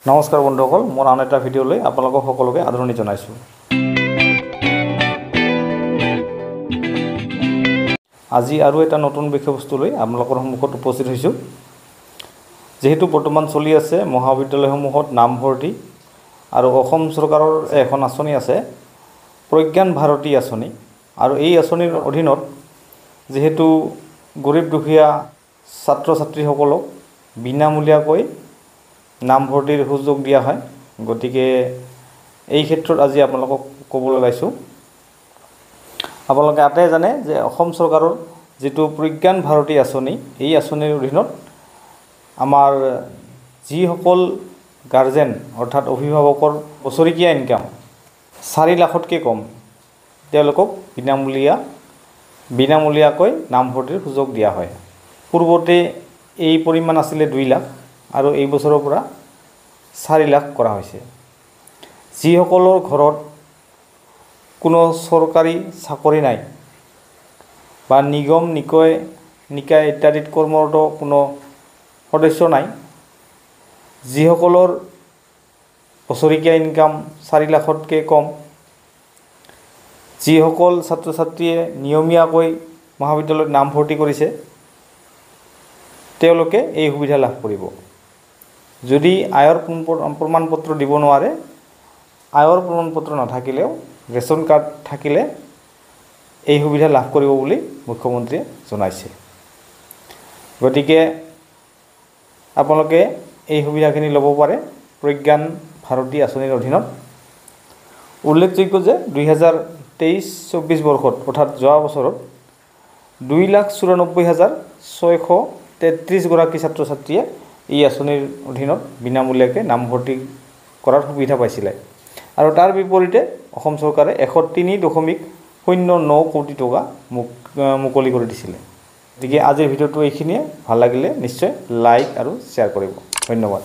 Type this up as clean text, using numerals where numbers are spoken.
নমস্কাৰ বন্ধুসকল, মোৰ আন এটা ভিডিঅ'লৈ আপোনালোকক সকলোকে আদৰণি জনাইছোঁ। আজি আৰু এটা নতুন বিষয়বস্তু লৈ আপোনালোকৰ সন্মুখত উপস্থিত হৈছোঁ। যেহেতু বৰ্তমান চলি আছে মহাবিদ্যালয়সমূহত নামভৰ্তি আৰু অসম চৰকাৰৰ এখন আঁচনি আছে প্ৰজ্ঞান ভাৰতী আঁচনি, আৰু এই আঁচনিৰ অধীনত যেহেতু গৰীব দুখীয়া ছাত্ৰ ছাত্ৰীসকলক বিনামূলীয়াকৈ নামভৰ্তিৰ সুযোগ দিয়া হয়। গতিকে এই ক্ষেত্ৰত আজি আপোনালোকক ক'বলৈ ওলাইছোঁ। আপোনালোকে আটাই জানে যে অসম চৰকাৰৰ যিটো প্ৰজ্ঞান ভাৰতী আঁচনি, এই আঁচনিৰ অধীনত আমাৰ যিসকল গাৰ্জেন অৰ্থাৎ অভিভাৱকৰ বছৰেকীয়া ইনকাম 4 লাখতকৈ কম, তেওঁলোকক বিনামূলীয়াকৈ নামভৰ্তিৰ সুযোগ দিয়া হয়। পূৰ্বতে এই পৰিমাণ আছিলে 2 লাখ আৰু এই বছৰৰ পৰা 4 লাখ কৰা হৈছে। যিসকলৰ ঘৰত কোনো চৰকাৰী চাকৰি নাই বা নিগম নিকায় ইত্যাদিত কৰ্মৰত কোনো সদস্য নাই, যিসকলৰ বছৰেকীয়া ইনকাম 4 লাখতকৈ কম, যিসকল ছাত্ৰ ছাত্ৰীয়ে নিয়মীয়াকৈ মহাবিদ্যালয়ত নামভৰ্তি কৰিছে, তেওঁলোকে এই সুবিধা লাভ কৰিব। যদি আয়ৰ প্ৰমাণপত্ৰ দিব নোৱাৰে, আয়ৰ প্ৰমাণপত্ৰ নাথাকিলেও ৰেচন কাৰ্ড থাকিলে এই সুবিধা লাভ কৰিব বুলি মুখ্যমন্ত্ৰীয়ে জনাইছে। গতিকে আপোনালোকে এই সুবিধাখিনি ল'ব পাৰে প্ৰজ্ঞান ভাৰতী আঁচনিৰ অধীনত। উল্লেখযোগ্য যে 2023-24 বৰ্ষত অৰ্থাৎ যোৱা বছৰত 2,94,633 গৰাকী ছাত্ৰ ছাত্ৰীয়ে এই আঁচনিৰ অধীনত বিনামূলীয়াকৈ নামভৰ্তি কৰাৰ সুবিধা পাইছিলে, আৰু তাৰ বিপৰীতে অসম চৰকাৰে 103.09 কোটি টকা মুকলি কৰি দিছিলে। গতিকে আজিৰ ভিডিঅ'টো এইখিনিয়ে। ভাল লাগিলে নিশ্চয় লাইক আৰু শ্বেয়াৰ কৰিব। ধন্যবাদ।